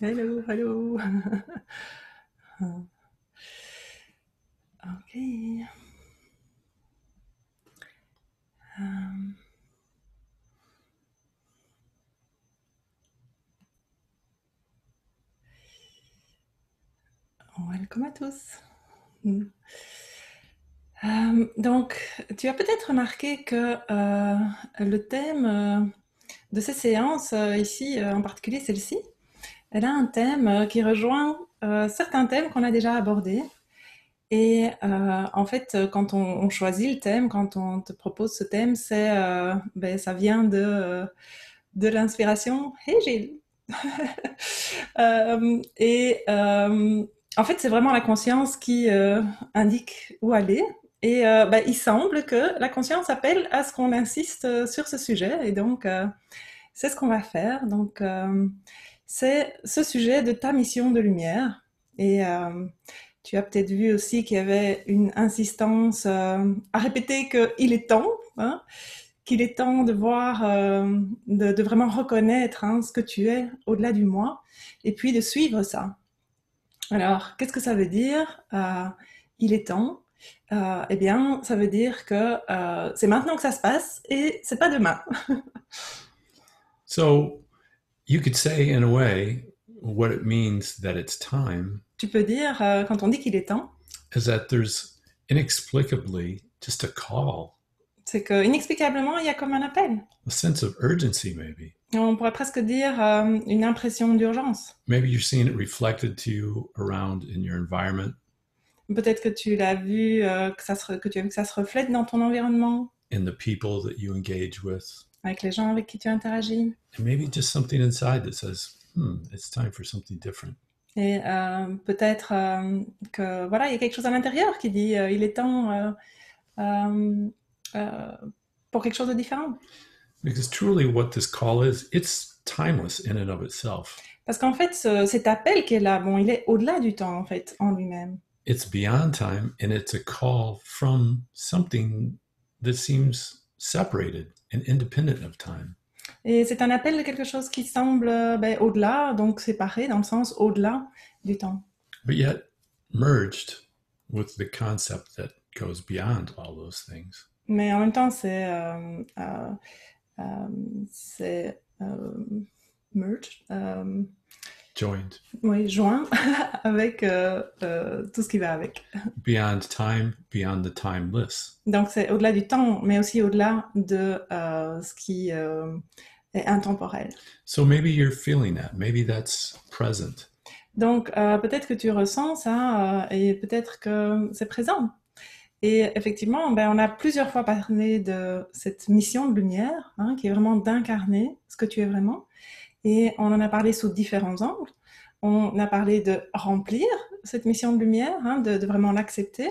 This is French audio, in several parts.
Hello, hello. Ok. Welcome à tous. Donc, tu as peut-être remarqué que le thème de ces séances, ici en particulier celle-ci, elle a un thème qui rejoint certains thèmes qu'on a déjà abordés. Et en fait, quand on choisit le thème, quand on te propose ce thème, ça vient de l'inspiration. Hey Gilles. Et en fait, c'est vraiment la conscience qui indique où aller. Et il semble que la conscience appelle à ce qu'on insiste sur ce sujet. Et donc, c'est ce qu'on va faire. Donc, c'est ce sujet de ta mission de lumière. Et tu as peut-être vu aussi qu'il y avait une insistance à répéter qu'il est temps, hein, qu'il est temps de voir, de vraiment reconnaître ce que tu es au-delà du moi, et puis de suivre ça. Alors, qu'est-ce que ça veut dire il est temps. Eh bien, ça veut dire que c'est maintenant que ça se passe et c'est pas demain. So you could say, in a way, what it means that it's time Tu peux dire, quand on dit qu'il est temps, is that there's inexplicably just a call, c'est que inexplicablement, il y a comme un appel. a sense of urgency, maybe. On pourrait presque dire une impression d'urgence. Maybe you're seeing it reflected to you around in your environment, Peut-être que tu l'as vu, que tu as vu que ça se reflète dans ton environnement, in the people that you engage with, avec les gens avec qui tu interagis. and maybe just something inside that says, it's time for something different. Et peut-être que voilà, il y a quelque chose à l'intérieur qui dit il est temps euh, euh, pour quelque chose de différent. Because truly, what this call is, it's timeless in and of itself. Parce qu'en fait, cet appel qui est là, bon, il est au-delà du temps en fait, en lui-même. It's beyond time, and it's a call from something that seems separated and independent of time. Et c'est un appel de quelque chose qui semble au-delà, donc séparé dans le sens au-delà du temps. But yet merged with the concept that goes beyond all those things. Mais en même temps, c'est merged, Joined oui, joint avec tout ce qui va avec. beyond time, beyond the timeless. Donc c'est au-delà du temps, mais aussi au-delà de ce qui est intemporel. So maybe you're feeling that. Maybe that's present. Donc peut-être que tu ressens ça et peut-être que c'est présent. Et effectivement, on a plusieurs fois parlé de cette mission de lumière, qui est vraiment d'incarner ce que tu es vraiment. Et on en a parlé sous différents angles. On a parlé de remplir cette mission de lumière, de vraiment l'accepter.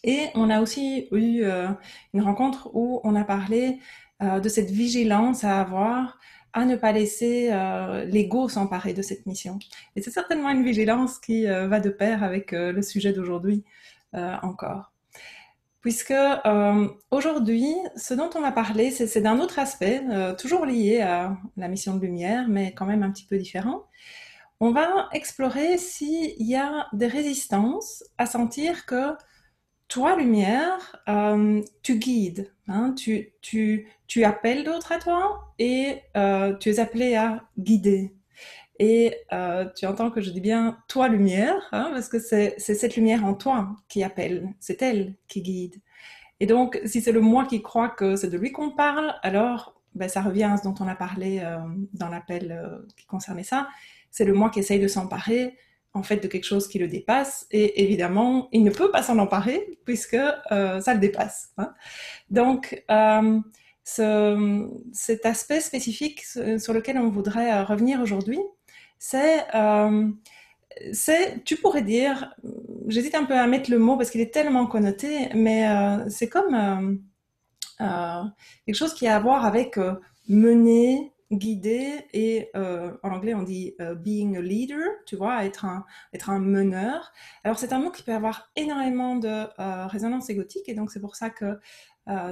Et on a aussi eu une rencontre où on a parlé de cette vigilance à avoir, à ne pas laisser l'ego s'emparer de cette mission. Et c'est certainement une vigilance qui va de pair avec le sujet d'aujourd'hui encore. Puisque aujourd'hui, ce dont on va parler, c'est d'un autre aspect, toujours lié à la mission de lumière, mais quand même un petit peu différent. On va explorer s'il y a des résistances à sentir que toi, lumière, tu guides, tu appelles d'autres à toi et tu es appelé à guider. Et tu entends que je dis bien toi, lumière, parce que c'est cette lumière en toi qui appelle, c'est elle qui guide. Et donc, si c'est le moi qui croit que c'est de lui qu'on parle, alors ça revient à ce dont on a parlé dans l'appel qui concernait ça. C'est le moi qui essaye de s'emparer en fait de quelque chose qui le dépasse. Et évidemment, il ne peut pas s'en emparer puisque ça le dépasse. Donc, cet aspect spécifique sur lequel on voudrait revenir aujourd'hui, c'est tu pourrais dire, j'hésite un peu à mettre le mot parce qu'il est tellement connoté, mais c'est comme quelque chose qui a à voir avec mener, guider, et en anglais on dit being a leader, tu vois, être un meneur. Alors c'est un mot qui peut avoir énormément de résonance égotique, et donc c'est pour ça que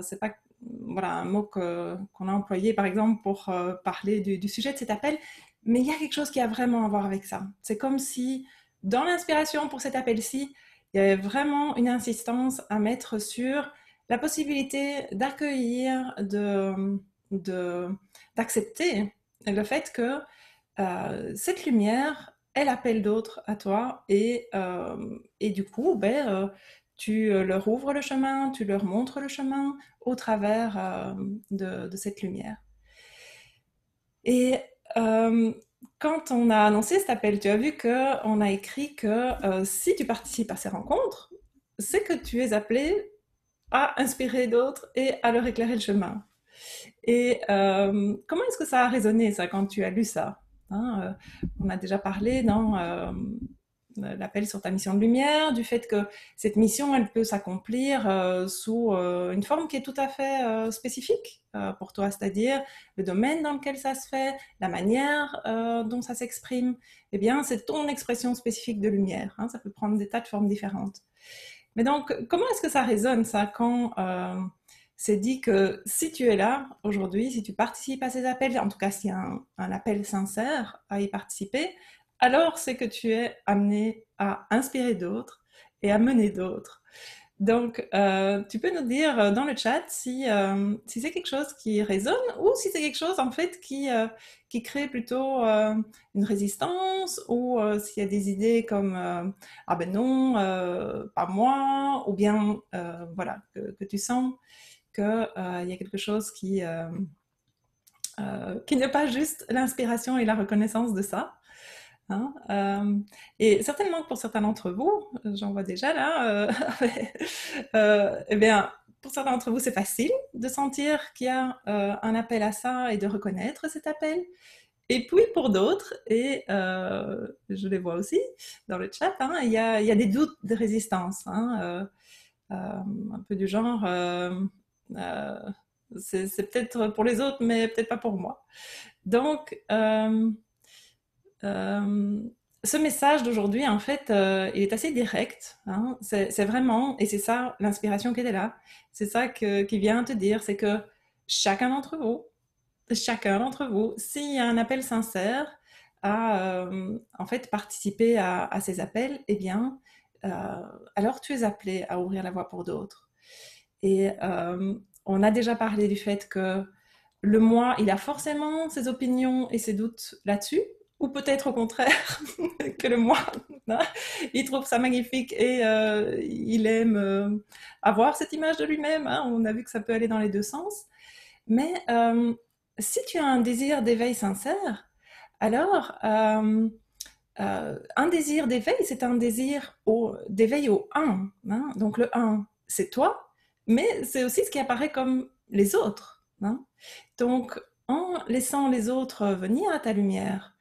c'est pas voilà, un mot qu'on a employé par exemple pour parler du sujet de cet appel, Mais il y a quelque chose qui a vraiment à voir avec ça. C'est comme si, dans l'inspiration pour cet appel-ci, il y avait vraiment une insistance à mettre sur la possibilité d'accueillir, d'accepter le fait que cette lumière, elle appelle d'autres à toi et du coup, tu leur ouvres le chemin, tu leur montres le chemin au travers de cette lumière. Et quand on a annoncé cet appel, tu as vu qu'on a écrit que si tu participes à ces rencontres, c'est que tu es appelé à inspirer d'autres et à leur éclairer le chemin. Et comment est-ce que ça a résonné, ça, quand tu as lu ça? Hein, on a déjà parlé dans l'appel sur ta mission de lumière, du fait que cette mission, elle peut s'accomplir sous une forme qui est tout à fait spécifique pour toi, c'est-à-dire le domaine dans lequel ça se fait, la manière dont ça s'exprime. Eh bien, c'est ton expression spécifique de lumière. Hein, ça peut prendre des tas de formes différentes. Mais donc, comment est-ce que ça résonne, ça, quand c'est dit que si tu es là aujourd'hui, si tu participes à ces appels, en tout cas s'il y a un appel sincère à y participer, alors c'est que tu es amené à inspirer d'autres et à mener d'autres. Donc, tu peux nous dire dans le chat si c'est quelque chose qui résonne ou si c'est quelque chose en fait qui crée plutôt une résistance ou s'il y a des idées comme ah ben non, pas moi, ou bien voilà, que tu sens qu'il y a quelque chose qui n'est pas juste l'inspiration et la reconnaissance de ça. Hein, et certainement que pour certains d'entre vous, j'en vois déjà là, eh bien, pour certains d'entre vous, c'est facile de sentir qu'il y a un appel à ça et de reconnaître cet appel. Et puis pour d'autres, et je les vois aussi dans le chat, hein, il y a des doutes de résistance, hein, un peu du genre, c'est peut-être pour les autres, mais peut-être pas pour moi. Donc, ce message d'aujourd'hui, en fait, il est assez direct. Hein. C'est vraiment, et c'est ça l'inspiration qui est là, c'est ça qui vient te dire, c'est que chacun d'entre vous, s'il y a un appel sincère à en fait participer à ces appels, eh bien, alors tu es appelé à ouvrir la voie pour d'autres. Et on a déjà parlé du fait que le moi, il a forcément ses opinions et ses doutes là-dessus, ou peut-être au contraire que le moi, hein, il trouve ça magnifique et il aime avoir cette image de lui-même. Hein. On a vu que ça peut aller dans les deux sens. Mais si tu as un désir d'éveil sincère, alors un désir d'éveil, c'est un désir d'éveil au un. Hein. Donc le un, c'est toi, mais c'est aussi ce qui apparaît comme les autres. Hein. Donc en laissant les autres venir à ta lumière,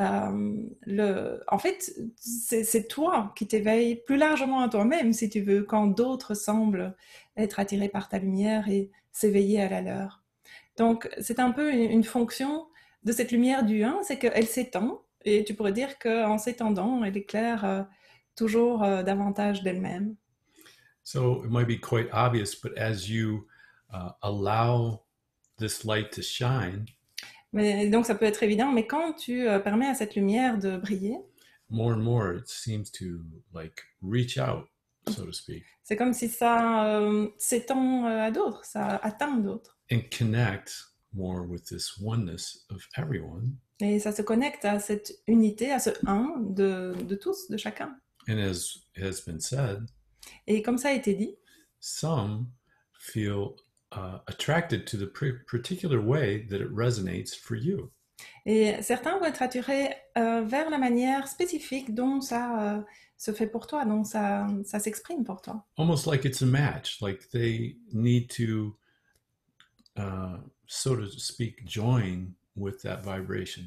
en fait, c'est toi qui t'éveilles plus largement à toi-même, si tu veux, quand d'autres semblent être attirés par ta lumière et s'éveiller à la leur. Donc, c'est un peu une fonction de cette lumière du 1, c'est qu'elle s'étend, et tu pourrais dire qu'en s'étendant, elle éclaire toujours davantage d'elle-même. So it might be quite obvious, but as you allow this light to shine, Mais, donc, ça peut être évident, mais quand tu permets à cette lumière de briller, more and more it seems to like reach out, so to speak, c'est comme si ça s'étend à d'autres, ça atteint d'autres. and connect more with this oneness of everyone. Et ça se connecte à cette unité, à ce un de tous, de chacun. And as has been said, Et comme ça a été dit, some feel attracted to the particular way that it resonates for you. et certains vont être attirés vers la manière spécifique dont ça se fait pour toi, dont ça s'exprime pour toi. Almost like it's a match, like they need to, so to speak, join with that vibration.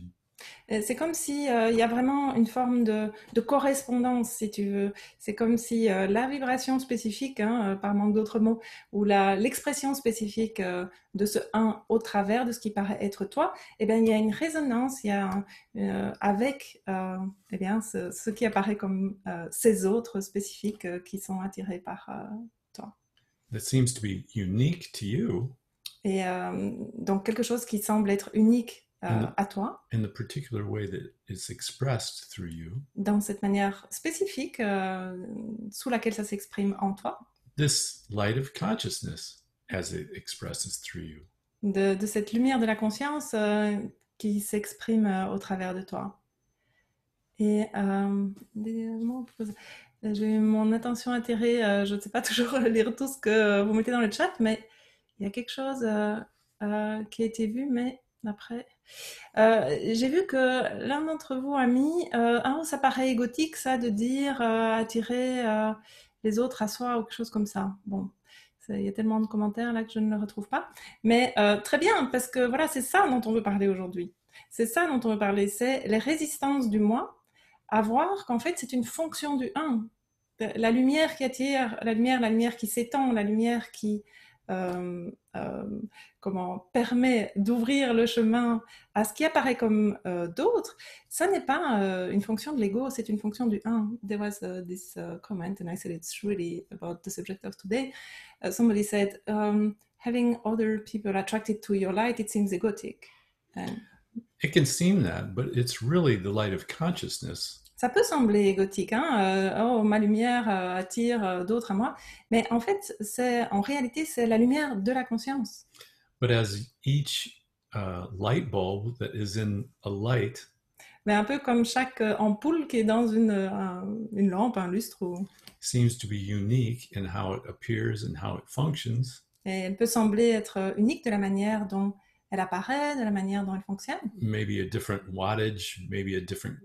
C'est comme si il y a vraiment une forme de correspondance, si tu veux. C'est comme si la vibration spécifique, hein, par manque d'autres mots, ou l'expression spécifique de ce un au travers de ce qui paraît être toi, eh bien, il y a une résonance, il y a avec eh bien, ce qui apparaît comme ces autres spécifiques qui sont attirés par toi. That seems to be unique to you, Et donc quelque chose qui semble être unique à toi, in the particular way that it's expressed through you, dans cette manière spécifique sous laquelle ça s'exprime en toi, this light of consciousness as it expresses through you. de cette lumière de la conscience qui s'exprime au travers de toi. Et j'ai mon attention attirée, je ne sais pas toujours lire tout ce que vous mettez dans le chat, mais il y a quelque chose qui a été vu, mais après... j'ai vu que l'un d'entre vous a mis ça paraît égotique ça de dire attirer les autres à soi ou quelque chose comme ça. Bon, il y a tellement de commentaires là que je ne le retrouve pas, mais très bien, parce que voilà, c'est ça dont on veut parler aujourd'hui. C'est ça dont on veut parler, c'est les résistances du moi, à voir qu'en fait c'est une fonction du un. La lumière qui attire, la lumière qui s'étend, la lumière qui permet d'ouvrir le chemin à ce qui apparaît comme d'autres, ça n'est pas une fonction de l'ego, c'est une fonction du un. There was this comment, and I said it's really about the subject of today. Somebody said, having other people attracted to your light, it seems egotic. It can seem that, but it's really the light of consciousness. Ça peut sembler égotique, hein, ma lumière attire d'autres à moi, mais en fait, en réalité, c'est la lumière de la conscience. But as each light bulb that is in a light, mais un peu comme chaque ampoule qui est dans une lampe, un lustre, seems to be unique in how it appears and how it functions. Et elle peut sembler être unique de la manière dont elle apparaît, de la manière dont elle fonctionne. Maybe a different wattage, maybe a different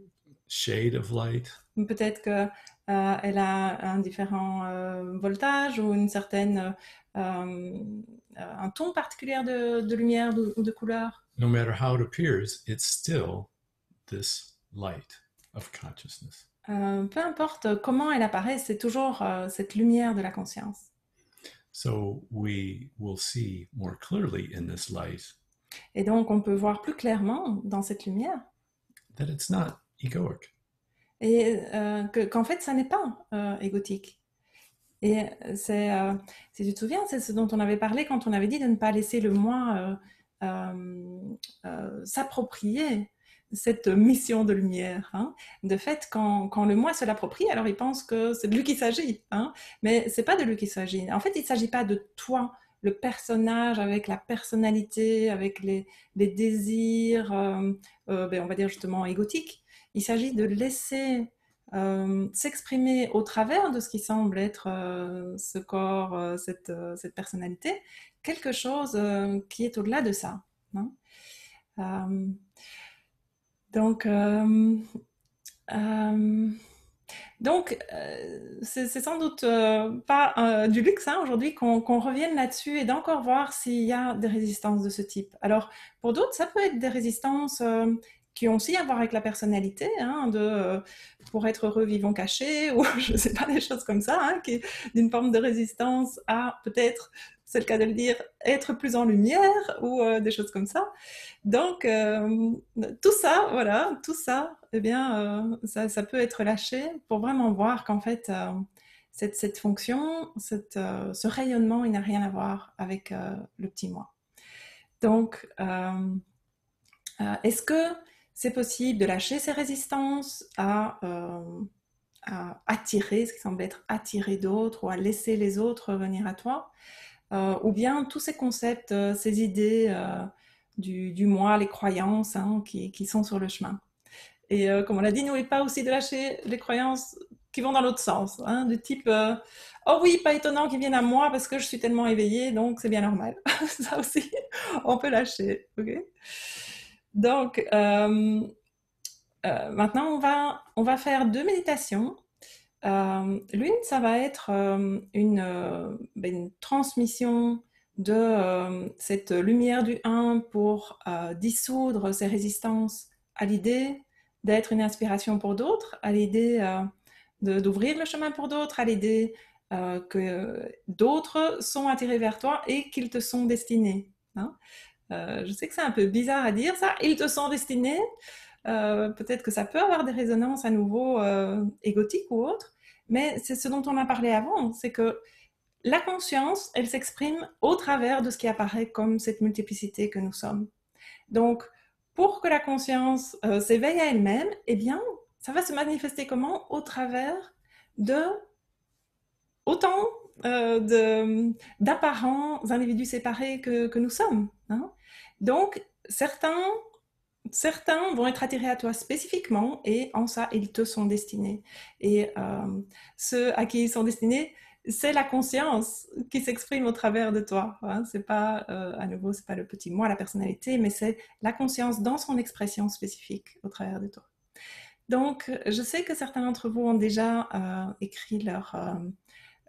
shade of light. Peut-être que elle a un différent voltage ou une certaine un ton particulier de lumière ou de couleur. No matter how it appears, it's still this light of consciousness. Peu importe comment elle apparaît, c'est toujours cette lumière de la conscience. So we will see more clearly in this light. Et donc on peut voir plus clairement dans cette lumière that it's not egoic. Et qu'en fait, ça n'est pas égotique. Et si tu te souviens, c'est ce dont on avait parlé quand on avait dit de ne pas laisser le moi s'approprier cette mission de lumière. Hein. De fait, quand le moi se l'approprie, alors il pense que c'est de lui qu'il s'agit. Hein. Mais c'est pas de lui qu'il s'agit. En fait, il ne s'agit pas de toi, le personnage avec la personnalité, avec les désirs, on va dire justement égotiques. Il s'agit de laisser s'exprimer au travers de ce qui semble être ce corps, cette personnalité, quelque chose qui est au-delà de ça. Hein. Donc, c'est sans doute pas du luxe hein, aujourd'hui qu'on revienne là-dessus et d'encore voir s'il y a des résistances de ce type. Alors, pour d'autres, ça peut être des résistances qui ont aussi à voir avec la personnalité, hein, pour être heureux, vivons cachés, ou je ne sais pas, des choses comme ça, hein, d'une forme de résistance à peut-être, c'est le cas de le dire, être plus en lumière, ou des choses comme ça. Donc, tout ça, voilà, tout ça, eh bien, ça peut être lâché pour vraiment voir qu'en fait, cette fonction, ce rayonnement, il n'a rien à voir avec le petit moi. Donc, est-ce que c'est possible de lâcher ces résistances à attirer, ce qui semble être attirer d'autres, ou à laisser les autres venir à toi, ou bien tous ces concepts, ces idées du moi, les croyances hein, qui sont sur le chemin. Et comme on l'a dit, n'oubliez pas aussi de lâcher les croyances qui vont dans l'autre sens, hein, du type oh oui, pas étonnant qu'ils viennent à moi parce que je suis tellement éveillée, donc c'est bien normal. Ça aussi, on peut lâcher. Okay. Donc, maintenant, on va faire 2 méditations. L'une, ça va être une transmission de cette lumière du 1 pour dissoudre ces résistances à l'idée d'être une inspiration pour d'autres, à l'idée d'ouvrir le chemin pour d'autres, à l'idée que d'autres sont attirés vers toi et qu'ils te sont destinés. Hein. Je sais que c'est un peu bizarre à dire ça, ils te sont destinés. Peut-être que ça peut avoir des résonances à nouveau égotiques ou autres, mais c'est ce dont on a parlé avant, c'est que la conscience, elle s'exprime au travers de ce qui apparaît comme cette multiplicité que nous sommes. Donc, pour que la conscience s'éveille à elle-même, eh bien, ça va se manifester comment? Au travers de autant d'apparents individus séparés que nous sommes. Hein. Donc, certains vont être attirés à toi spécifiquement et en ça, ils te sont destinés. Et ceux à qui ils sont destinés, c'est la conscience qui s'exprime au travers de toi. Hein. C'est pas, à nouveau, c'est pas le petit moi, la personnalité, mais c'est la conscience dans son expression spécifique au travers de toi. Donc, je sais que certains d'entre vous ont déjà écrit leur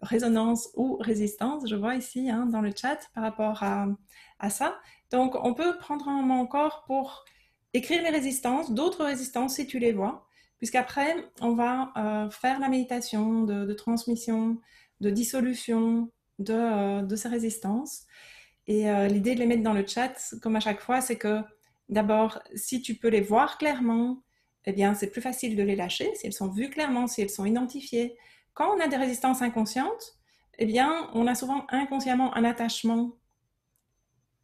résonance ou résistance, je vois ici hein, dans le chat par rapport à ça. Donc, on peut prendre un moment encore pour écrire les résistances, d'autres résistances si tu les vois, puisqu'après, on va faire la méditation de transmission, de dissolution de ces résistances. Et l'idée de les mettre dans le chat, comme à chaque fois, c'est que d'abord, si tu peux les voir clairement, eh bien, c'est plus facile de les lâcher, si elles sont vues clairement, si elles sont identifiées. Quand on a des résistances inconscientes, eh bien, on a souvent inconsciemment un attachement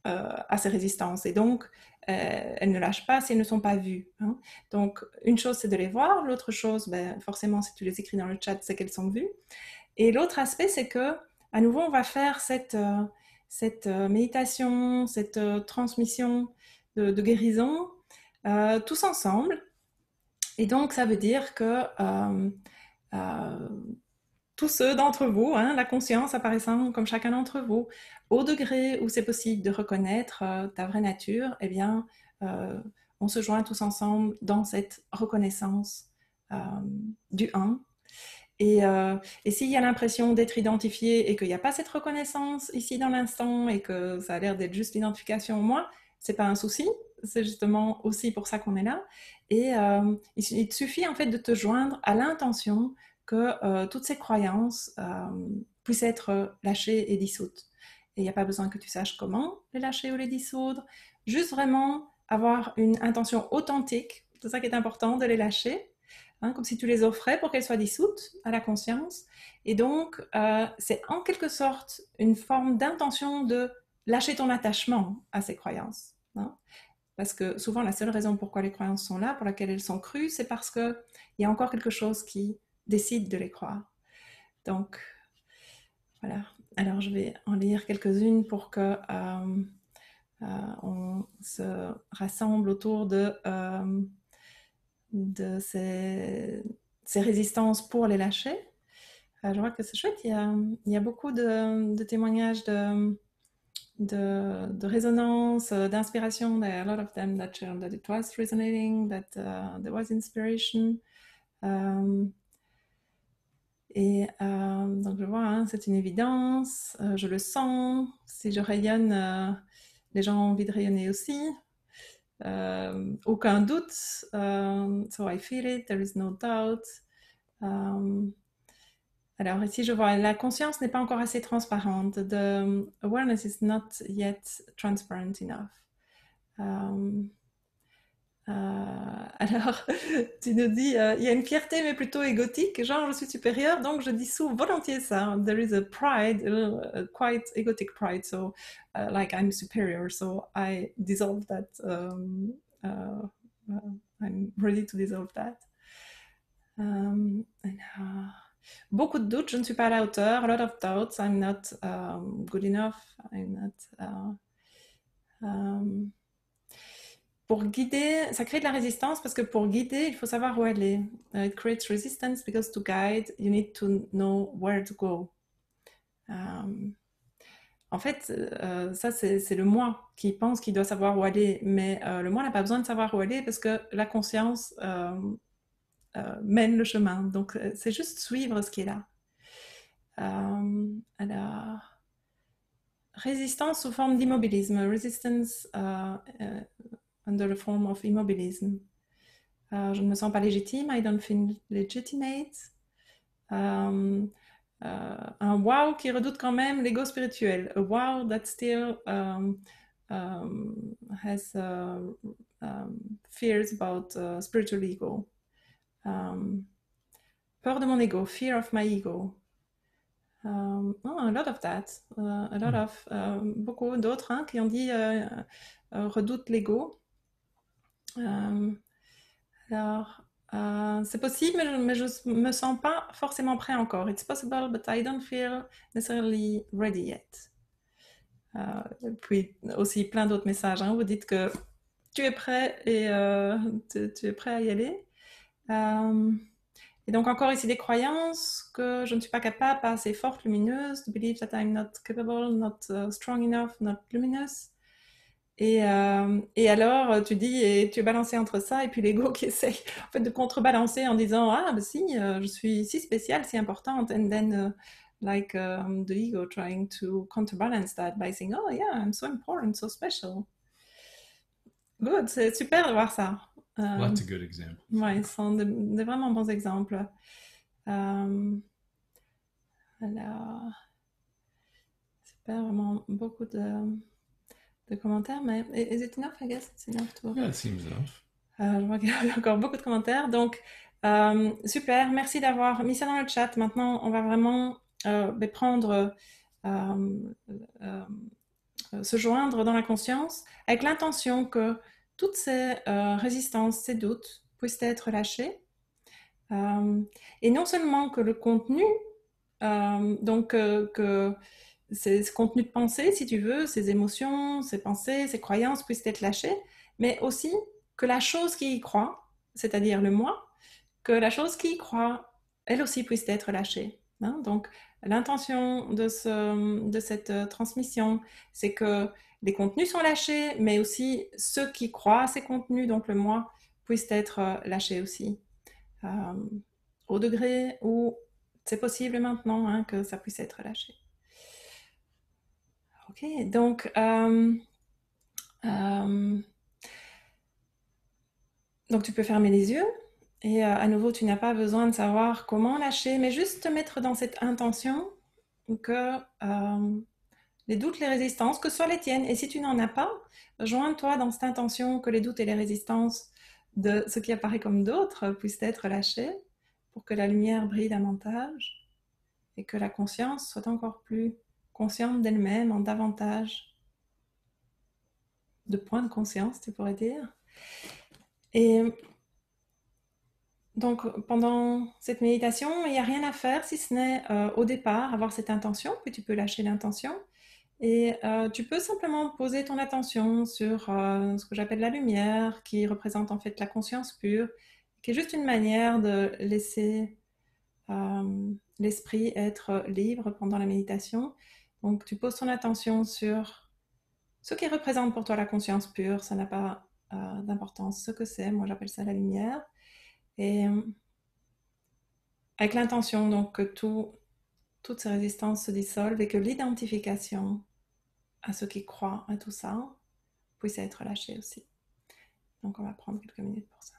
à ces résistances. Et donc, elles ne lâchent pas si elles ne sont pas vues. Hein. Donc, une chose, c'est de les voir. L'autre chose, ben, forcément, si tu les écris dans le chat, c'est qu'elles sont vues. Et l'autre aspect, c'est que, à nouveau, on va faire cette méditation, cette transmission de guérison, tous ensemble. Et donc, ça veut dire que tous ceux d'entre vous, hein, la conscience apparaissant comme chacun d'entre vous, au degré où c'est possible de reconnaître ta vraie nature, eh bien, on se joint tous ensemble dans cette reconnaissance du un. Et s'il y a l'impression d'être identifié et qu'il n'y a pas cette reconnaissance ici dans l'instant et que ça a l'air d'être juste l'identification au moi, c'est pas un souci, c'est justement aussi pour ça qu'on est là. Et il te suffit en fait de te joindre à l'intention que toutes ces croyances puissent être lâchées et dissoutes. Et il n'y a pas besoin que tu saches comment les lâcher ou les dissoudre, juste vraiment avoir une intention authentique, c'est ça qui est important, de les lâcher. Hein, comme si tu les offrais pour qu'elles soient dissoutes à la conscience. Et donc, c'est en quelque sorte une forme d'intention de lâcher ton attachement à ces croyances. Hein. Parce que souvent, la seule raison pourquoi les croyances sont là, pour laquelle elles sont crues, c'est parce qu'il y a encore quelque chose qui décide de les croire. Donc, voilà. Alors, je vais en lire quelques-unes pour que on se rassemble autour de ces résistances pour les lâcher. Je vois que c'est chouette, il y a beaucoup de témoignages de résonance, d'inspiration. There are a lot of them that share that it was resonating, that there was inspiration. Donc je vois, hein, c'est une évidence, je le sens. Si je rayonne, les gens ont envie de rayonner aussi. Aucun doute. So I feel it, there is no doubt. Alors ici, je vois, la conscience n'est pas encore assez transparente. The awareness is not yet transparent enough. Alors, tu nous dis, il y a une fierté, mais plutôt égotique, genre je suis supérieure, donc je dissous volontiers ça. There is a pride, a quite egotic pride, so like I'm superior, so I dissolve that. I'm ready to dissolve that. Beaucoup de doutes, je ne suis pas à la hauteur. A lot of doubts, I'm not good enough. I'm not. Pour guider, ça crée de la résistance parce que pour guider, il faut savoir où aller. It creates resistance because to guide, you need to know where to go. En fait, ça c'est le moi qui pense qu'il doit savoir où aller, mais le moi n'a pas besoin de savoir où aller parce que la conscience mène le chemin. Donc c'est juste suivre ce qui est là. Alors, résistance sous forme d'immobilisme. Resistance under the form of immobilism. Je ne me sens pas légitime. I don't feel legitimate. Un wow qui redoute quand même l'ego spirituel. A wow that still has fears about spiritual ego. Peur de mon ego. Fear of my ego. A lot of that. A lot of beaucoup d'autres hein, qui ont dit redoute l'ego. Euh, alors, c'est possible, mais je me sens pas forcément prêt encore. It's possible, but I don't feel necessarily ready yet. Puis aussi plein d'autres messages. Hein. Vous dites que tu es prêt et tu es prêt à y aller. Et donc encore ici des croyances que je ne suis pas capable, pas assez forte, lumineuse, to believe that I'm not capable, not strong enough, not luminous. Et alors, tu dis, et tu es balancé entre ça et puis l'ego qui essaye en fait, de contrebalancer en disant ah, bah si, je suis si spéciale, si importante. And then, the ego trying to counterbalance that by saying, oh yeah, I'm so important, so special. Good, c'est super de voir ça. Lots of good examples. Ouais, ce sont de vraiment bons exemples. Alors, c'est pas vraiment beaucoup de commentaires, mais is it enough? I guess it's enough to. Yeah, it seems enough. Je vois qu'il y a encore beaucoup de commentaires. Donc, super, merci d'avoir mis ça dans le chat. Maintenant, on va vraiment prendre, se joindre dans la conscience avec l'intention que toutes ces résistances, ces doutes puissent être lâchés. Et non seulement que le contenu, donc que ces contenus de pensée, si tu veux, ces émotions, ces pensées, ces croyances puissent être lâchées, mais aussi que la chose qui y croit, c'est-à-dire le moi, que la chose qui y croit, elle aussi puisse être lâchée. Hein. Donc, l'intention de cette transmission, c'est que les contenus sont lâchés, mais aussi ceux qui croient à ces contenus, donc le moi, puissent être lâchés aussi. Au degré où c'est possible maintenant hein, que ça puisse être lâché. Ok, donc tu peux fermer les yeux et à nouveau tu n'as pas besoin de savoir comment lâcher, mais juste te mettre dans cette intention que les doutes, les résistances, que ce soit les tiennes, et si tu n'en as pas, joins-toi dans cette intention que les doutes et les résistances de ce qui apparaît comme d'autres puissent être lâchés pour que la lumière brille davantage et que la conscience soit encore plus consciente d'elle-même en davantage de points de conscience, tu pourrais dire. Et donc, pendant cette méditation, il n'y a rien à faire si ce n'est au départ avoir cette intention, puis tu peux lâcher l'intention. Et tu peux simplement poser ton attention sur ce que j'appelle la lumière, qui représente en fait la conscience pure, qui est juste une manière de laisser l'esprit être libre pendant la méditation. Donc, tu poses ton attention sur ce qui représente pour toi la conscience pure, ça n'a pas d'importance ce que c'est, moi j'appelle ça la lumière. Et avec l'intention donc que toutes ces résistances se dissolvent et que l'identification à ceux qui croient à tout ça puisse être lâchée aussi. Donc on va prendre quelques minutes pour ça.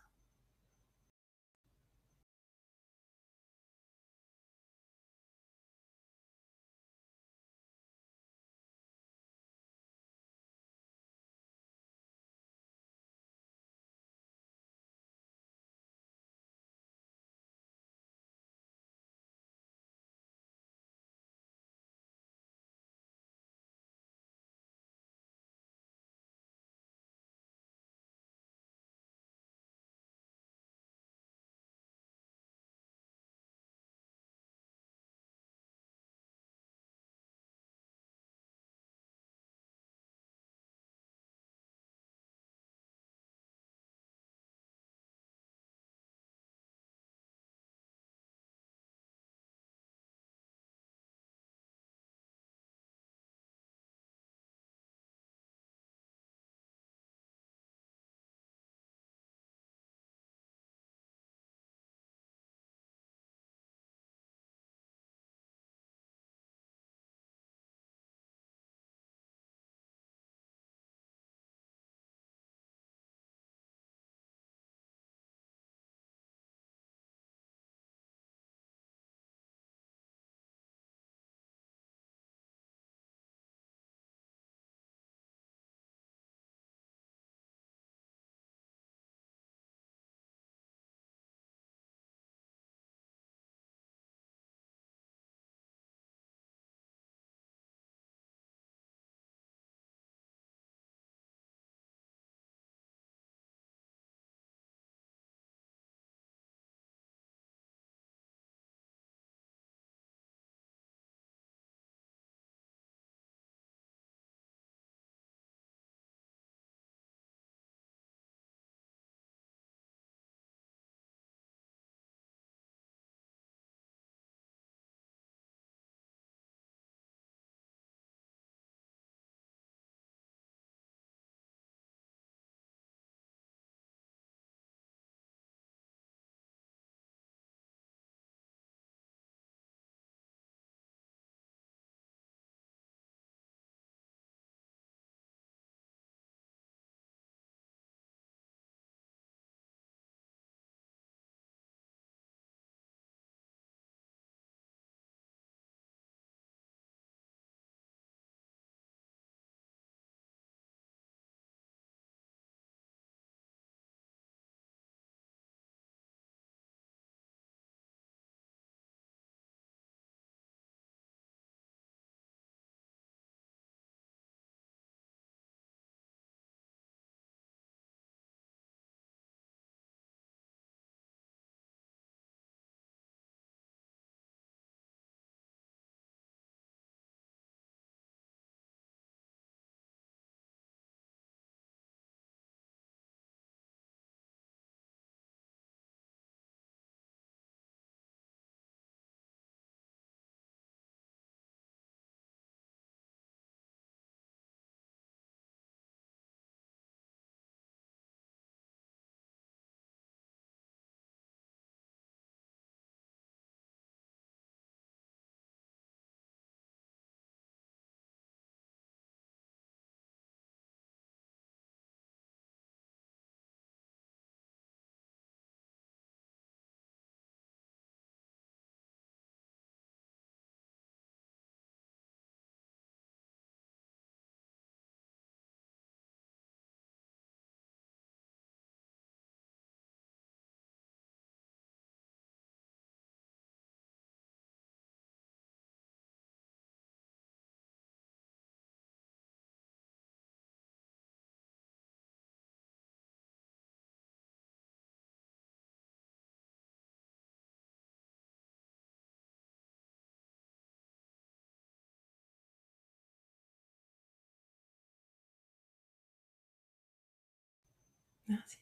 Merci.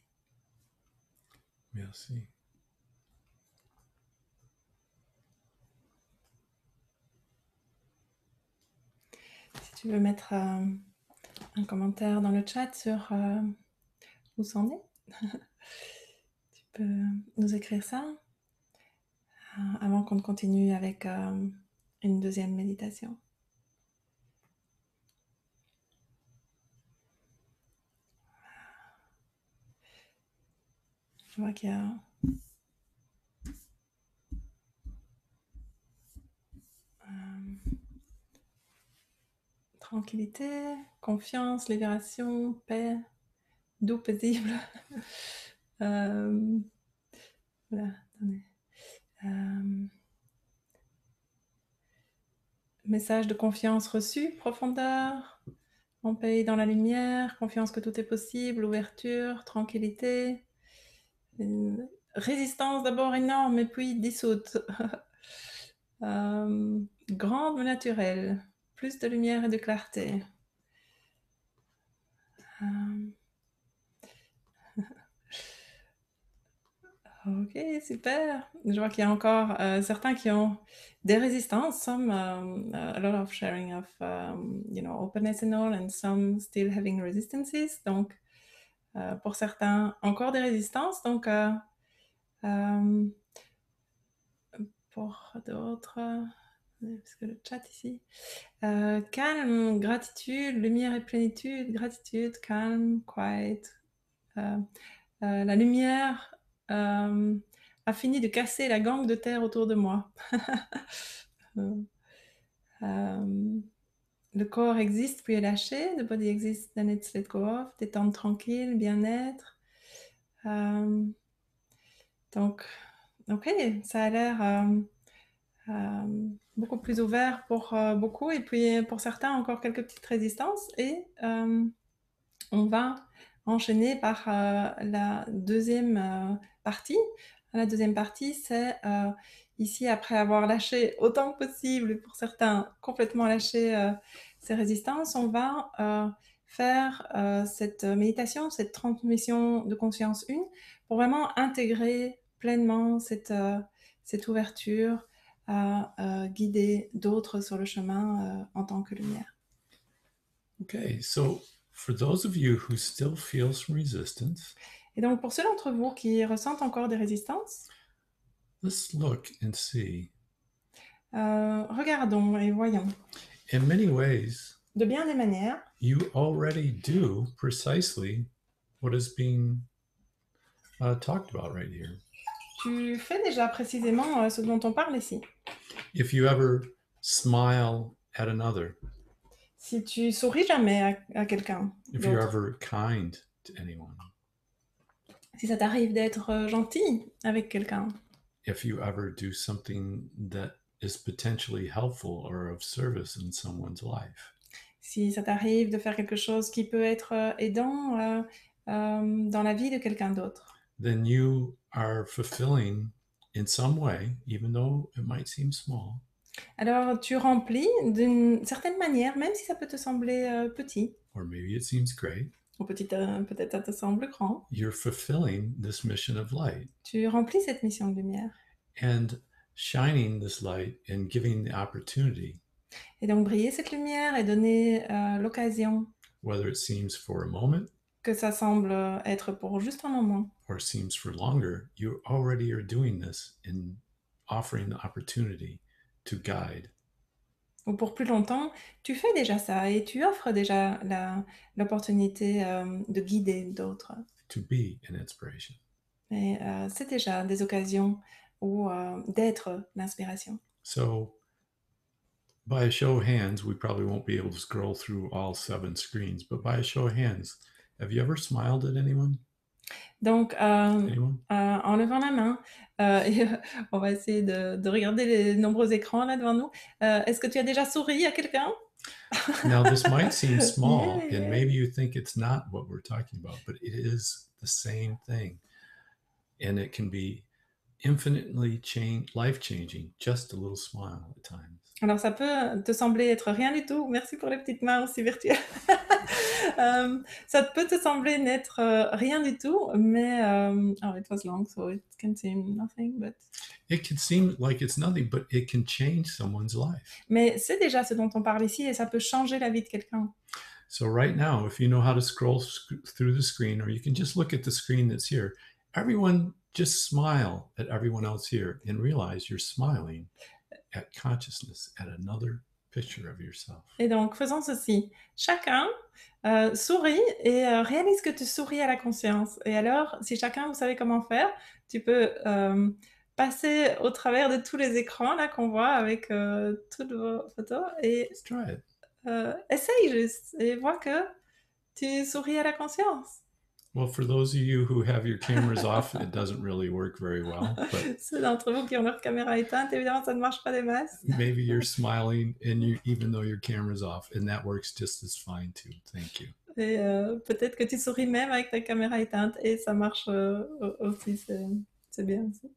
Merci. Si tu veux mettre un commentaire dans le chat sur où c'en est, tu peux nous écrire ça avant qu'on continue avec une deuxième méditation. Je vois qu'il y a tranquillité, confiance, libération, paix, doux, paisible. Voilà, attendez. Message de confiance reçu, profondeur, en paix dans la lumière, confiance que tout est possible, ouverture, tranquillité, une résistance d'abord énorme et puis dissoute. Grande mais naturelle, plus de lumière et de clarté. Ok, super. Je vois qu'il y a encore certains qui ont des résistances, some a lot of sharing of openness and all, and some still having resistances. Donc pour certains encore des résistances. Donc pour d'autres, parce que le chat ici, calme, gratitude, lumière et plénitude, gratitude, calme, quiet. La lumière a fini de casser la gangue de terre autour de moi. Le corps existe puis est lâché. The body exists, then it's let go of. Détente tranquille, bien-être. Donc, ok, ça a l'air beaucoup plus ouvert pour beaucoup. Et puis pour certains, encore quelques petites résistances. Et on va enchaîner par la deuxième partie. La deuxième partie, c'est ici, après avoir lâché autant que possible, pour certains complètement lâché ces résistances, on va faire cette méditation, cette transmission de conscience 1, pour vraiment intégrer pleinement cette ouverture à guider d'autres sur le chemin en tant que lumière. Okay, so for those of you who still feel some resistance, Et donc, pour ceux d'entre vous qui ressentent encore des résistances, let's look and see. regardons et voyons. In many ways, De bien des manières, you already do precisely what is being talked about right here. tu fais déjà précisément ce dont on parle ici. If you ever smile at another, Si tu souris jamais à quelqu'un if you're d'autre, ever kind to anyone, si ça t'arrive d'être gentil avec quelqu'un, if you ever do something that is potentially helpful or of service in someone's life, si ça t'arrive de faire quelque chose qui peut être aidant dans la vie de quelqu'un d'autre, then you are fulfilling in some way, even though it might seem small, alors tu remplis d'une certaine manière, même si ça peut te sembler petit, or maybe it seems great, ou peut-être ça te semble grand, you're fulfilling this mission of light tu remplis cette mission de lumière. and shining this light and giving the opportunity, Et donc briller cette lumière et donner l'occasion, whether it seems for a moment que ça semble être pour juste un moment, or seems for longer, you already are doing this in offering the opportunity to guide. ou pour plus longtemps, tu fais déjà ça et tu offres déjà l'opportunité de guider d'autres. To be an inspiration. Et c'est déjà des occasions où d'être l'inspiration. So, by a show of hands, we probably won't be able to scroll through all 7 screens, but by a show of hands, have you ever smiled at anyone? Donc, Anyone? en levant la main, et, on va essayer de regarder les nombreux écrans là devant nous. Est-ce que tu as déjà souri à quelqu'un? Now, this might seem small, Yeah. and maybe you think it's not what we're talking about, but it is the same thing. And it can be infinitely life-changing, just a little smile at times. Alors ça peut te sembler être rien du tout. Merci pour les petites mains aussi virtuelles. Ça peut te sembler n'être rien du tout, mais oh, it was long, so it can seem nothing, but It can seem like it's nothing, but it can change someone's life. mais c'est déjà ce dont on parle ici et ça peut changer la vie de quelqu'un. So right now, if you know how to scroll through the screen, or you can just look at the screen that's here, everyone just smile at everyone else here and realize you're smiling at consciousness, at another picture of yourself. Et donc faisons ceci. Chacun sourit et réalise que tu souris à la conscience. Et alors, si chacun, vous savez comment faire, tu peux passer au travers de tous les écrans là qu'on voit avec toutes vos photos et Let's try it. essaye juste et vois que tu souris à la conscience. Well, for those of you who have your cameras off, it doesn't really work very well, but Ceux d'entre vous qui ont leur caméra éteinte, évidemment, ça ne marche pas des masses. maybe you're smiling and you even though your camera's off, and that works just as fine too. Thank you. Et peut-être que tu souris même avec ta caméra éteinte et ça marche aussi, c'est bien aussi.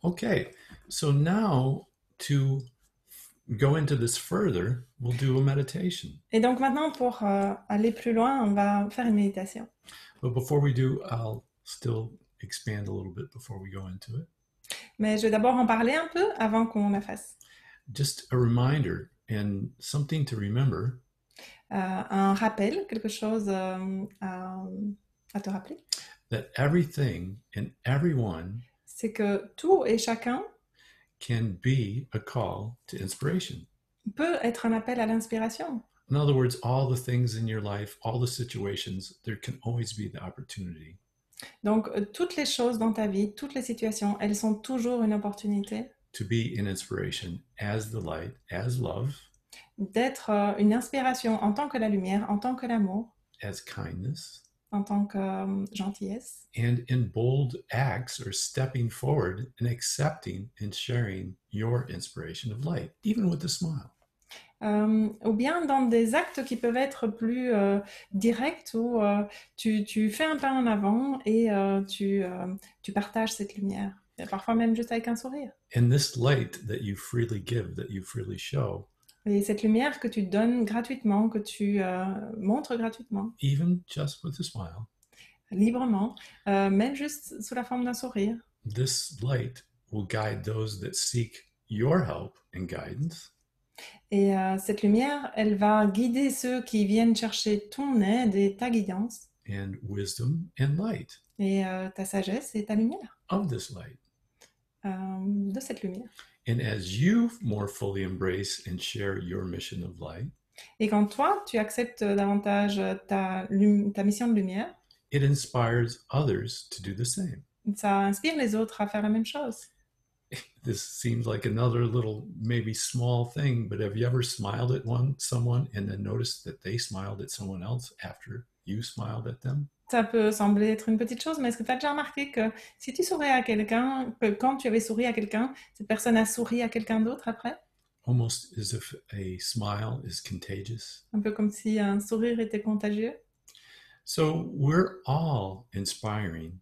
Okay, so now to go into this further, we'll do a meditation. Et donc maintenant, pour aller plus loin, on va faire une méditation. But before we do, I'll still expand a little bit before we go into it. Mais je vais d'abord en parler un peu avant qu'on la fasse. Just a reminder and something to remember Un rappel, quelque chose à te rappeler, that everything and everyone c'est que tout et chacun can be a call to inspiration. peut être un appel à l'inspiration. In other words, all the things in your life, all the situations, there can always be the opportunity Donc, toutes les choses dans ta vie, toutes les situations, elles sont toujours une opportunité to be an inspiration as the light, as love, d'être une inspiration en tant que la lumière, en tant que l'amour, as kindness, en tant que gentillesse, and in bold acts or stepping forward and accepting and sharing your inspiration of light, even with a smile. ou bien dans des actes qui peuvent être plus directs où tu fais un pas en avant et tu partages cette lumière. Et parfois même juste avec un sourire. And this light that you freely give, that you freely show, Et cette lumière que tu donnes gratuitement, que tu montres gratuitement, even just with a smile, librement, même juste sous la forme d'un sourire, this light will guide those that seek your help and guidance, et cette lumière, elle va guider ceux qui viennent chercher ton aide et ta guidance, and wisdom and light et ta sagesse et ta lumière, of this light. de cette lumière. And as you more fully embrace and share your mission of light, Et quand toi, tu acceptes davantage ta mission de lumière, it inspires others to do the same. ça inspire les autres à faire la même chose. This seems like another little, maybe small thing, but have you ever smiled at someone and then noticed that they smiled at someone else after you smiled at them? Ça peut sembler être une petite chose, mais est-ce que tu as déjà remarqué que si tu souris à quelqu'un, que quand tu avais souri à quelqu'un, cette personne a souri à quelqu'un d'autre après? Almost as if a smile is contagious. Un peu comme si un sourire était contagieux. So we're all inspiring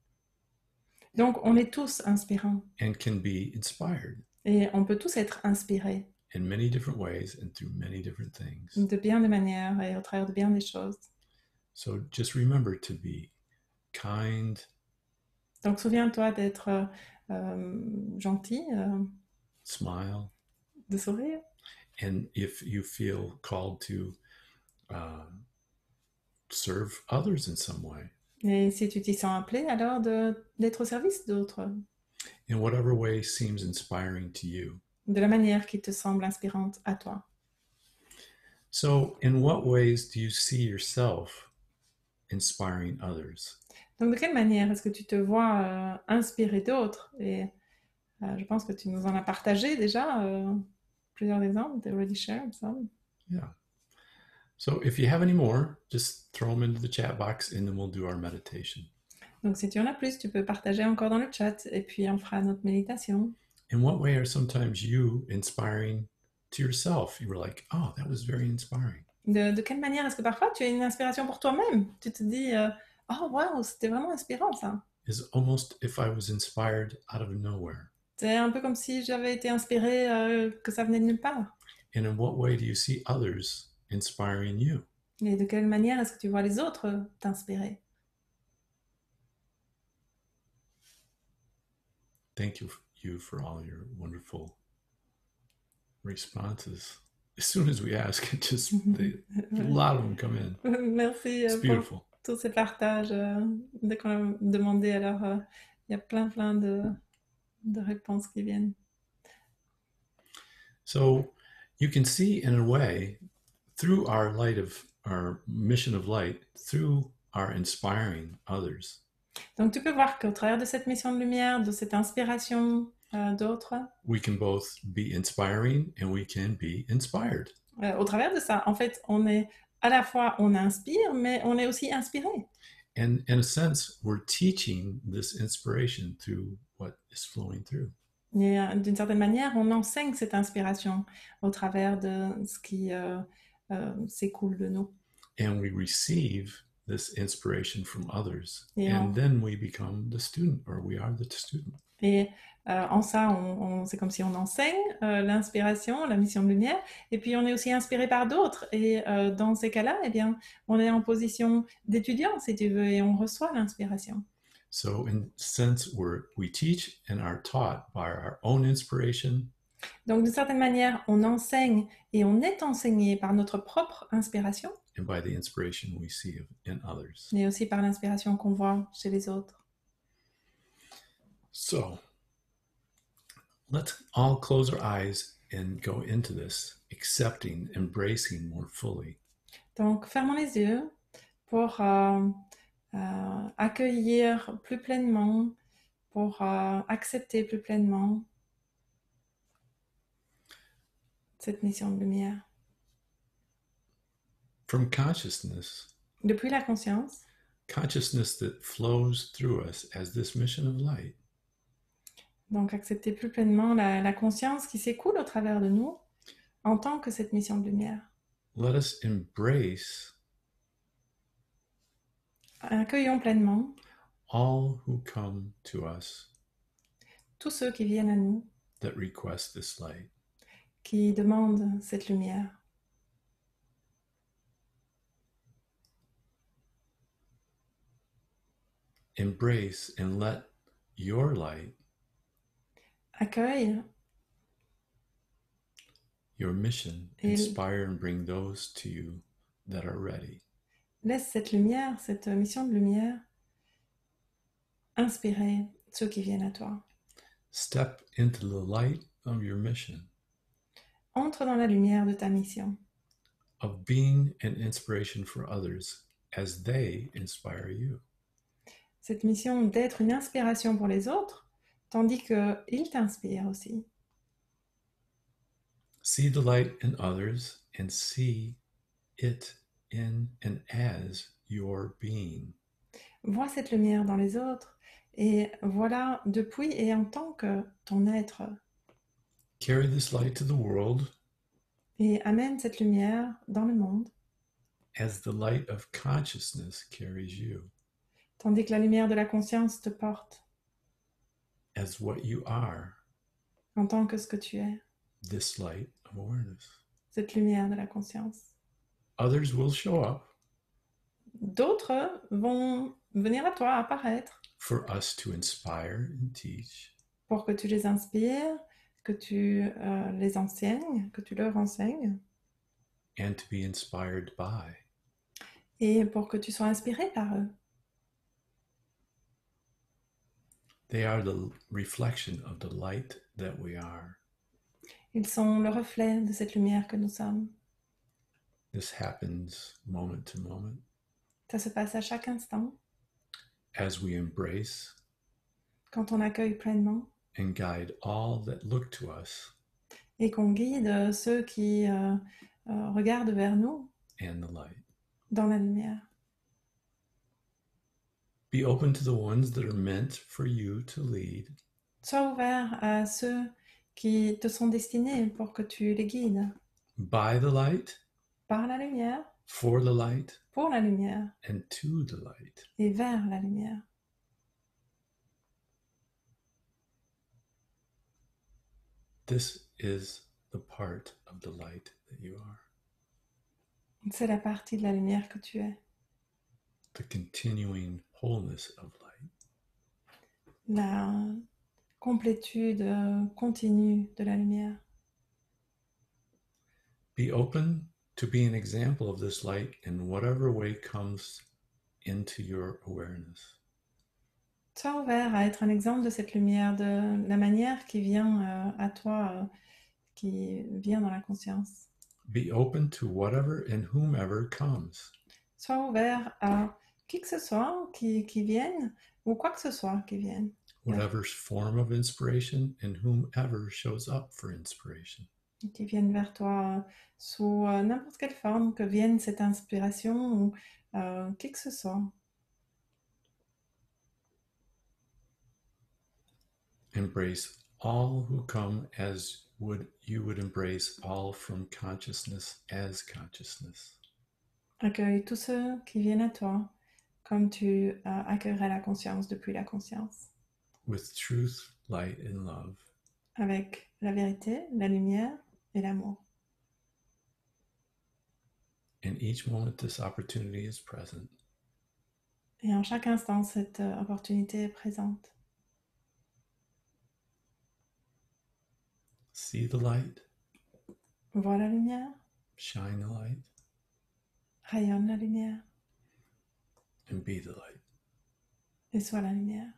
Donc, on est tous inspirants and can be inspired et on peut tous être inspirés in many different ways and through many different things. de bien des manières et au travers de bien des choses. So just remember to be kind, Donc, souviens-toi d'être gentil, smile, de sourire. and if you feel called to serve others in some way, Et si tu t'y sens appelé, alors d'être au service d'autres, in whatever way seems inspiring to you. de la manière qui te semble inspirante à toi. So, in what ways do you see yourself inspiring others? Donc, de quelle manière est-ce que tu te vois inspirer d'autres? Et je pense que tu nous en as partagé déjà plusieurs exemples. Tu already shared some. Yeah. So, if you have any more, just throw them into the chat box and then we'll do our meditation. Donc, si tu en as plus, tu peux partager encore dans le chat et puis on fera notre méditation. In what way are sometimes you inspiring to yourself? You were like, oh, that was very inspiring. De quelle manière est-ce que parfois tu as une inspiration pour toi-même? Tu te dis, oh wow, c'était vraiment inspirant ça. is almost if I was inspired out of nowhere. C'est un peu comme si j'avais été inspirée, que ça venait de nulle part. And in what way do you see others inspiring you? Et de quelle manière est-ce que tu vois les autres t'inspirer? Thank you for all your wonderful responses. As soon as we ask, a lot of them come in. Merci It's pour beautiful. tous ces partages. Dès qu'on a demandé, alors il y a plein de réponses qui viennent. So you can see in a way through our mission of light, through our inspiring others. Donc tu peux voir qu'au travers de cette mission de lumière, de cette inspiration d'autres, we can both be inspiring and we can be inspired. Au travers de ça, en fait, on est à la fois, on inspire, mais on est aussi inspiré. And in a sense, we're teaching this inspiration through what is flowing through. Et d'une certaine manière, on enseigne cette inspiration au travers de ce qui s'écoule de nous. And we receive this inspiration from others. Yeah. And then we become the student, or we are the student. Et en ça, c'est comme si on enseigne l'inspiration, la mission de lumière, et puis on est aussi inspiré par d'autres. Et dans ces cas-là, eh bien, on est en position d'étudiant, si tu veux, et on reçoit l'inspiration. So in sense, we teach and are taught by our own inspiration. Donc d'une certaine manière, on enseigne et on est enseigné par notre propre inspiration. And by the inspiration we see in others. Et aussi par l'inspiration qu'on voit chez les autres. So, let's all close our eyes and go into this, accepting, embracing more fully. Donc, fermons les yeux pour accueillir plus pleinement, pour accepter plus pleinement cette mission de lumière. From consciousness, Depuis la conscience that flows through us as this mission of light. Donc, accepter plus pleinement la conscience qui s'écoule au travers de nous en tant que cette mission de lumière. Let us embrace Accueillons pleinement all who come to us tous ceux qui viennent à nous, that request this light. Qui demandent cette lumière. Embrace and let your light, Accueille your mission, inspire and bring those to you that are ready. Laisse cette lumière, cette mission de lumière, inspirer ceux qui viennent à toi. Step into the light of your mission. Entre dans la lumière de ta mission. Of being an inspiration for others as they inspire you. Cette mission d'être une inspiration pour les autres, tandis qu'ils t'inspirent aussi. See the light in others and see it in and as your being. Vois cette lumière dans les autres et voilà depuis et en tant que ton être. Carry this light to the world. Et amène cette lumière dans le monde. As the light of consciousness carries you. Tandis que la lumière de la conscience te porte. As what you are. En tant que ce que tu es. This light of awareness. Cette lumière de la conscience. Others will show up. D'autres vont venir à toi, apparaître. For us to inspire and teach. Pour que tu les inspires, que tu les enseignes, que tu leur enseignes. And to be inspired by. Et pour que tu sois inspiré par eux. They are the reflection of the light that we are. Ils sont le reflet de cette lumière que nous sommes. This happens moment to moment. Ça se passe à chaque instant. As we embrace. Quand on accueille pleinement. And guide all that look to us. Et qu'on guide ceux qui regardent vers nous. And the light. Dans la lumière. Be open to the ones that are meant for you to lead. Sois ouvert à ceux qui te sont destinés pour que tu les guides. By the light. Par la lumière. For the light. Pour la lumière. And to the light. Et vers la lumière. This is the part of the light that you are. C'est la partie de la lumière que tu es. The continuing wholeness of light. La complétude continue de la lumière. Be open to be an example of this light in whatever way comes into your awareness. Sois ouvert à être un exemple de cette lumière, de la manière qui vient à toi, qui vient dans la conscience. Be open to whatever and whomever comes. Sois ouvert à qui que ce soit qui vienne, ou quoi que ce soit qui vienne. Whatever form of inspiration and whomever shows up for inspiration. Qui viennent vers toi sous n'importe quelle forme, que vienne cette inspiration ou qui que ce soit. Embrace all who come as you would embrace all from consciousness as consciousness. Accueille tous ceux qui viennent à toi comme tu accueillerais la conscience depuis la conscience. With truth, light, and love. Avec la vérité, la lumière et l'amour. In each moment, this opportunity is present. Et en chaque instant, cette opportunité est présente. See the light. Vois la lumière. Shine the light. Rayonne la lumière. And be the light. Et sois la lumière.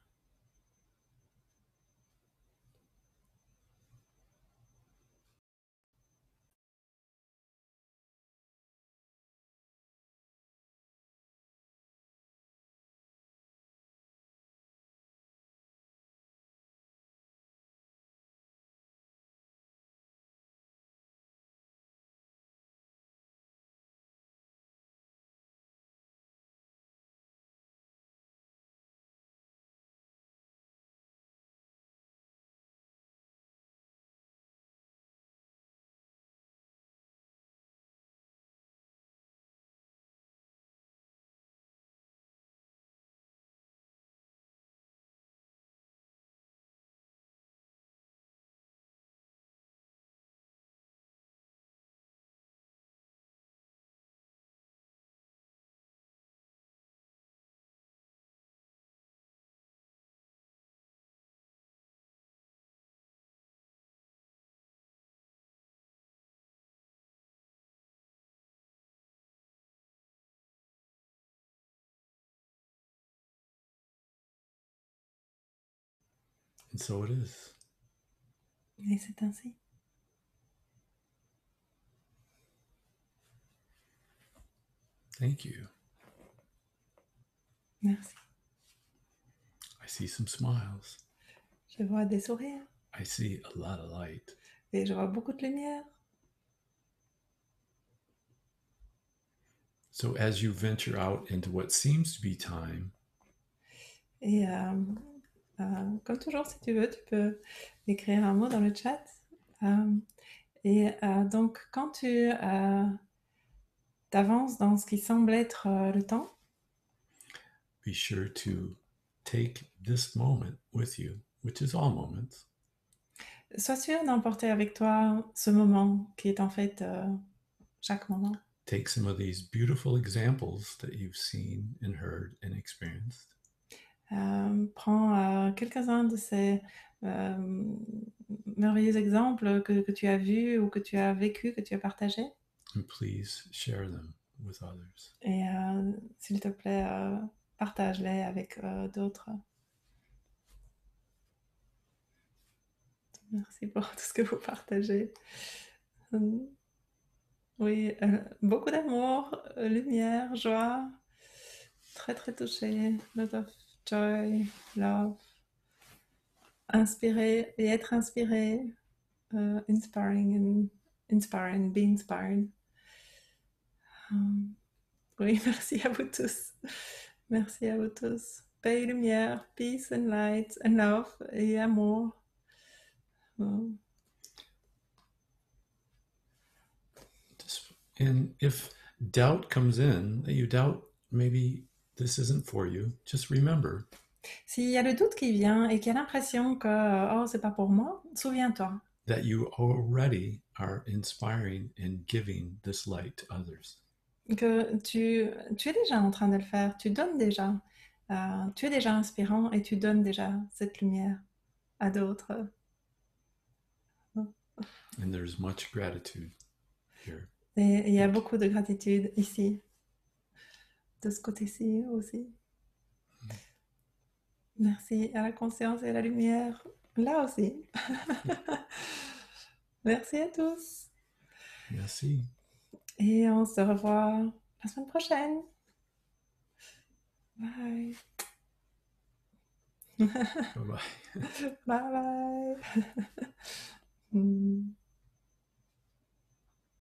And so it is. Et c'est ainsi. Thank you. Merci. I see some smiles. Je vois des sourires. I see a lot of light. Et je vois beaucoup de lumière. So as you venture out into what seems to be time, Et comme toujours, si tu veux, tu peux écrire un mot dans le chat. Donc, quand tu t'avances dans ce qui semble être le temps, be sure to take this moment with you, which is all moments. sois sûr d'emporter avec toi ce moment qui est en fait chaque moment. Take some of these beautiful examples that you've seen and heard and experienced. Prends quelques-uns de ces merveilleux exemples que tu as vus ou que tu as vécu, que tu as partagés. And please share them with others. Et s'il te plaît, partage-les avec d'autres. Merci pour tout ce que vous partagez. Oui, beaucoup d'amour, lumière, joie, très très touchée, lot of joy, love, inspirer et être inspiré, inspiring, be inspired. Oui, merci à vous tous. Merci à vous tous. Paix et lumière, peace and light and love et amour. And if doubt comes in, that you doubt maybe this isn't for you, just remember. S'il y a le doute qui vient et qu'il y a l'impression que oh, c'est pas pour moi, souviens-toi. that you already are inspiring and giving this light to others. Que tu es déjà en train de le faire, tu donnes déjà, tu es déjà inspirant et tu donnes déjà cette lumière à d'autres. And there's much gratitude here. Et il y a beaucoup de gratitude ici, de ce côté-ci aussi. Merci à la conscience et à la lumière, là aussi. Merci à tous. Merci. Et on se revoit la semaine prochaine. Bye. Bye-bye. Bye bye.